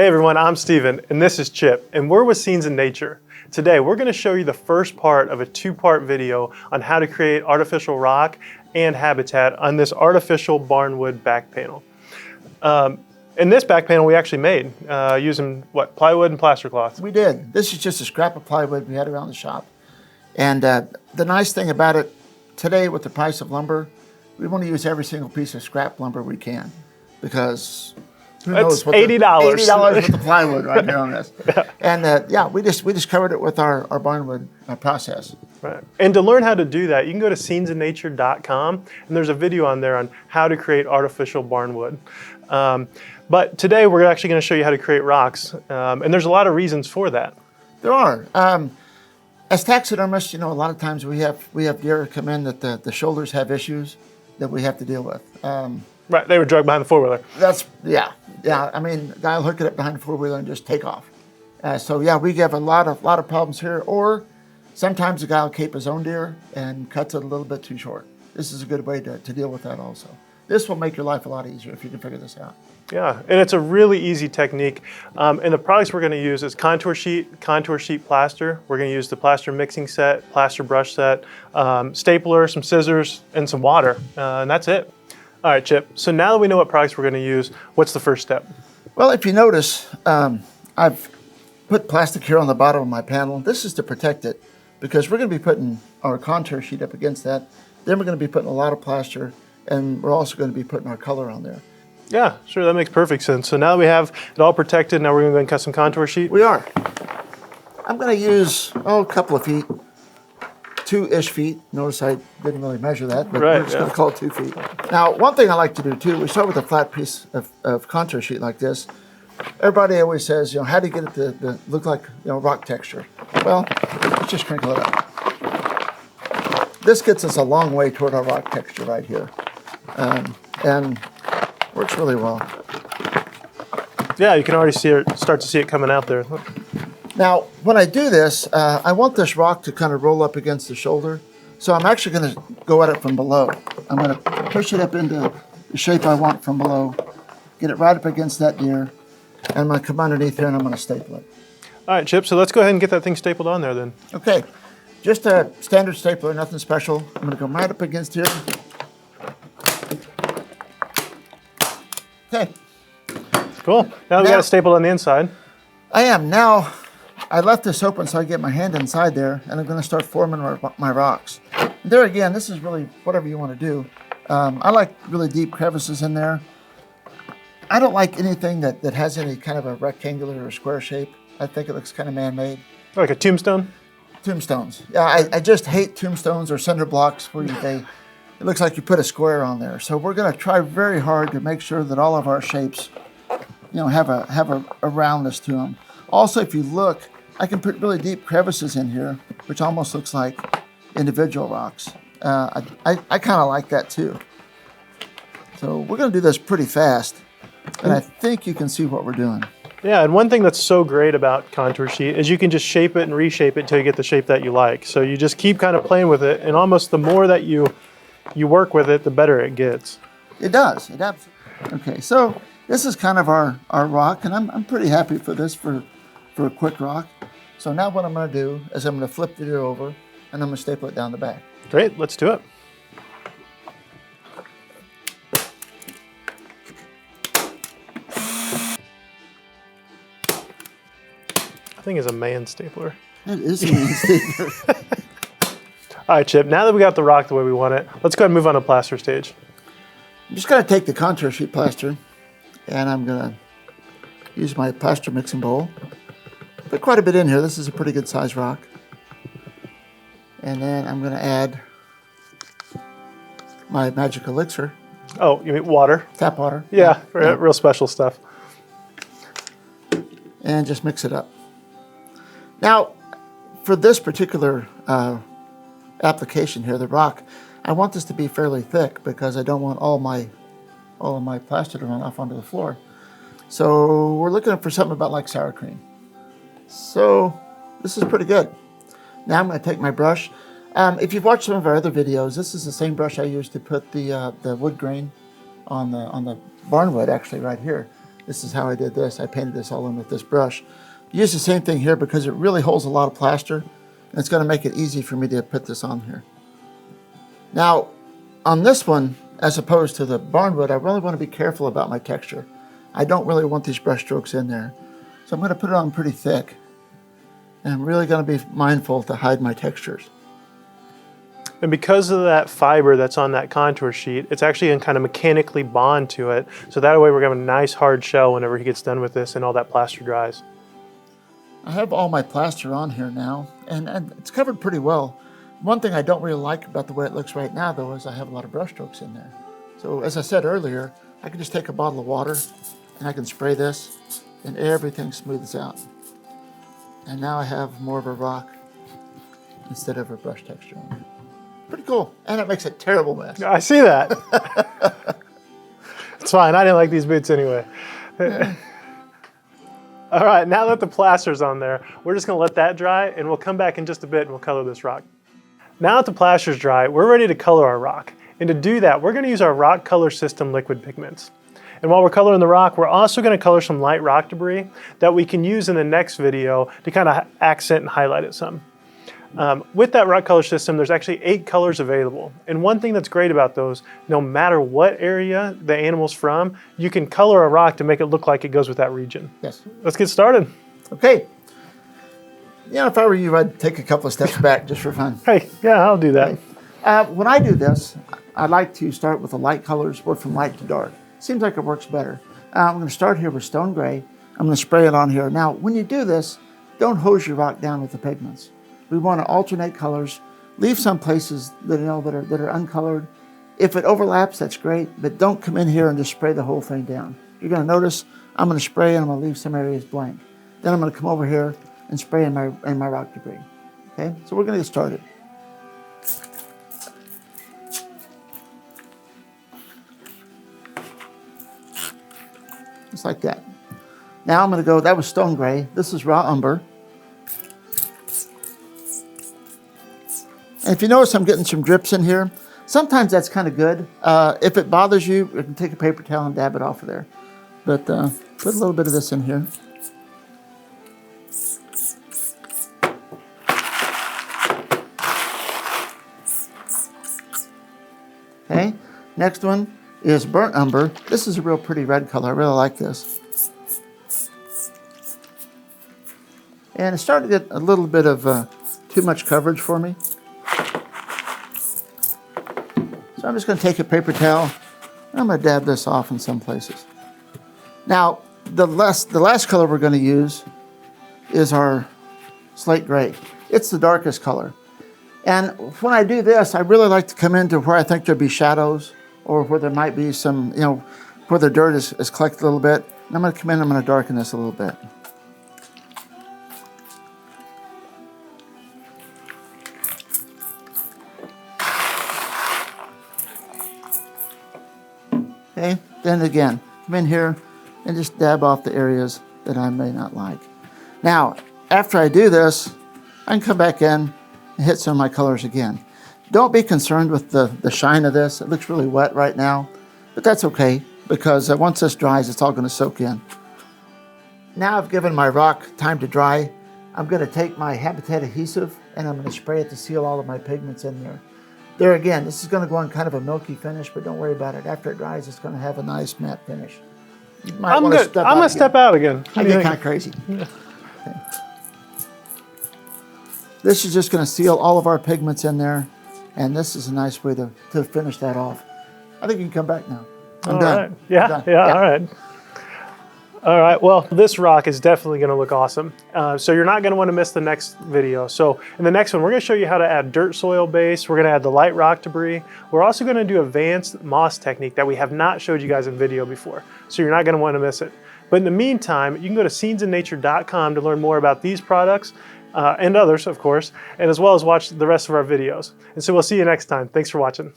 Hey everyone, I'm Steven, and this is Chip, and we're with Scenes in Nature. Today, we're going to show you the first part of a two-part video on how to create artificial rock and habitat on this artificial Barnwood back panel. In this back panel we actually made using, what, plywood and plaster cloth? We did. This is just a scrap of plywood we had around the shop. And the nice thing about it, today with the price of lumber, we want to use every single piece of scrap lumber we can, because who knows what $80. $80 with the plywood right here on this. Yeah. And yeah, we just covered it with our Barnwood process. Right. And to learn how to do that, you can go to scenesinnature.com, and there's a video on there on how to create artificial barnwood. But today we're actually going to show you how to create rocks, and there's a lot of reasons for that. There are. As taxidermists, you know, a lot of times we have deer come in that the shoulders have issues that we have to deal with. Right, they were dragged behind the four-wheeler. Yeah. I mean, the guy will hook it up behind the four-wheeler and just take off. So yeah, we have a lot of problems here. Or sometimes the guy will cape his own deer and cuts it a little bit too short. This is a good way to deal with that also. This will make your life a lot easier if you can figure this out. Yeah, and it's a really easy technique. And the products we're going to use is contour sheet plaster. We're going to use the plaster mixing set, plaster brush set, stapler, some scissors, and some water, and that's it. All right, Chip, so now that we know what products we're going to use, what's the first step? Well, if you notice, I've put plastic here on the bottom of my panel. This is to protect it, because we're going to be putting our contour sheet up against that. Then we're going to be putting a lot of plaster, and we're also going to be putting our color on there. Yeah, sure, that makes perfect sense. So now that we have it all protected, now we're going to go and cut some contour sheet? We are. I'm going to use, a couple of feet. 2-ish feet. Notice I didn't really measure that, but we're just going to call it 2 feet. Now, one thing I like to do too, we start with a flat piece of contour sheet like this. Everybody always says, how do you get it to look like, rock texture? Well, let's just crinkle it up. This gets us a long way toward our rock texture right here, and works really well. Yeah, you can already start to see it coming out there. Look. Now, when I do this, I want this rock to kind of roll up against the shoulder. So I'm actually going to go at it from below. I'm going to push it up into the shape I want from below, get it right up against that deer, and I'm going to come underneath here and I'm going to staple it. All right, Chip, so let's go ahead and get that thing stapled on there then. Okay, just a standard stapler, nothing special. I'm going to come right up against here. Okay. Cool. Now we got it stapled on the inside. I am. Now, I left this open so I get my hand inside there, and I'm going to start forming my rocks. And there again, this is really whatever you want to do. I like really deep crevices in there. I don't like anything that has any kind of a rectangular or square shape. I think it looks kind of man-made. Like a tombstone? Tombstones. Yeah, I just hate tombstones or cinder blocks where it looks like you put a square on there. So we're going to try very hard to make sure that all of our shapes, have a roundness to them. Also, if you look, I can put really deep crevices in here, which almost looks like individual rocks. I kind of like that too. So we're going to do this pretty fast, and I think you can see what we're doing. Yeah, and one thing that's so great about contour sheet is you can just shape it and reshape it until you get the shape that you like. So you just keep kind of playing with it, and almost the more that you work with it, the better it gets. It does. It absolutely. Okay, so this is kind of our rock, and I'm pretty happy for this for a quick rock. So now what I'm going to do is I'm going to flip the deer over, and I'm going to staple it down the back. Great, let's do it. I think it's a man stapler. It is a man stapler. All right, Chip, now that we got the rock the way we want it, let's go ahead and move on to plaster stage. I'm just going to take the contour sheet plaster, and I'm going to use my plaster mixing bowl. Put quite a bit in here. This is a pretty good size rock. And then I'm going to add my magic elixir. Oh, you mean water? Tap water. Yeah, real special stuff. And just mix it up. Now, for this particular application here, the rock, I want this to be fairly thick because I don't want all of my plaster to run off onto the floor. So we're looking for something about like sour cream. So this is pretty good. Now I'm going to take my brush. If you've watched some of our other videos, this is the same brush I used to put the wood grain on the barnwood, actually right here. This is how I did this. I painted this all in with this brush. Use the same thing here because it really holds a lot of plaster, and it's going to make it easy for me to put this on here. Now, on this one, as opposed to the Barnwood, I really want to be careful about my texture. I don't really want these brush strokes in there. So I'm going to put it on pretty thick. And I'm really going to be mindful to hide my textures. And because of that fiber that's on that contour sheet, it's actually going to kind of mechanically bond to it. So that way we're going to have a nice hard shell whenever he gets done with this and all that plaster dries. I have all my plaster on here now, and it's covered pretty well. One thing I don't really like about the way it looks right now, though, is I have a lot of brush strokes in there. So as I said earlier, I can just take a bottle of water and I can spray this and everything smooths out. And now I have more of a rock instead of a brush texture on it. Pretty cool, and it makes a terrible mess. I see that. It's fine, I didn't like these boots anyway. Yeah. All right, now that the plaster's on there, we're just gonna let that dry, and we'll come back in just a bit and we'll color this rock. Now that the plaster's dry, we're ready to color our rock. And to do that, we're gonna use our rock color system liquid pigments. And while we're coloring the rock, we're also gonna color some light rock debris that we can use in the next video to kind of accent and highlight it some. With that rock color system, there's actually 8 colors available. And one thing that's great about those, no matter what area the animal's from, you can color a rock to make it look like it goes with that region. Yes. Let's get started. Okay. You know, if I were you, I'd take a couple of steps back just for fun. Hey, yeah, I'll do that. Okay. When I do this, I like to start with the light colors, work from light to dark. Seems like it works better. I'm going to start here with stone gray. I'm going to spray it on here. Now, when you do this, don't hose your rock down with the pigments. We want to alternate colors. Leave some places that that are uncolored. If it overlaps, that's great, but don't come in here and just spray the whole thing down. You're going to notice I'm going to spray and I'm going to leave some areas blank. Then I'm going to come over here and spray in my rock debris. Okay, so we're going to get started. Just like that. Now I'm going to go, that was stone gray. This is raw umber. And if you notice I'm getting some drips in here, sometimes that's kind of good. If it bothers you, you can take a paper towel and dab it off of there. But put a little bit of this in here. Okay, next one is burnt umber. This is a real pretty red color. I really like this. And it's starting to get a little bit of too much coverage for me. So I'm just going to take a paper towel. I'm going to dab this off in some places. Now, the last color we're going to use is our slate gray. It's the darkest color. And when I do this, I really like to come into where I think there'll be shadows or where there might be some, where the dirt is collected a little bit. And I'm going to come in, I'm going to darken this a little bit. Okay, then again, come in here and just dab off the areas that I may not like. Now, after I do this, I can come back in and hit some of my colors again. Don't be concerned with the shine of this. It looks really wet right now, but that's okay because once this dries, it's all going to soak in. Now I've given my rock time to dry. I'm going to take my Habitat adhesive and I'm going to spray it to seal all of my pigments in there. There again, this is going to go on kind of a milky finish, but don't worry about it. After it dries, it's going to have a nice matte finish. I'm going to step out again. I get kind of crazy. Yeah. Okay. This is just going to seal all of our pigments in there, and this is a nice way to finish that off. I think you can come back now. I'm done. Right. Yeah, done. Yeah, all right. All right, well, this rock is definitely going to look awesome. So you're not going to want to miss the next video. So in the next one, we're going to show you how to add dirt soil base. We're going to add the light rock debris. We're also going to do advanced moss technique that we have not showed you guys in video before. So you're not going to want to miss it. But in the meantime, you can go to scenesinnature.com to learn more about these products and others, of course, and as well as watch the rest of our videos. And so we'll see you next time. Thanks for watching.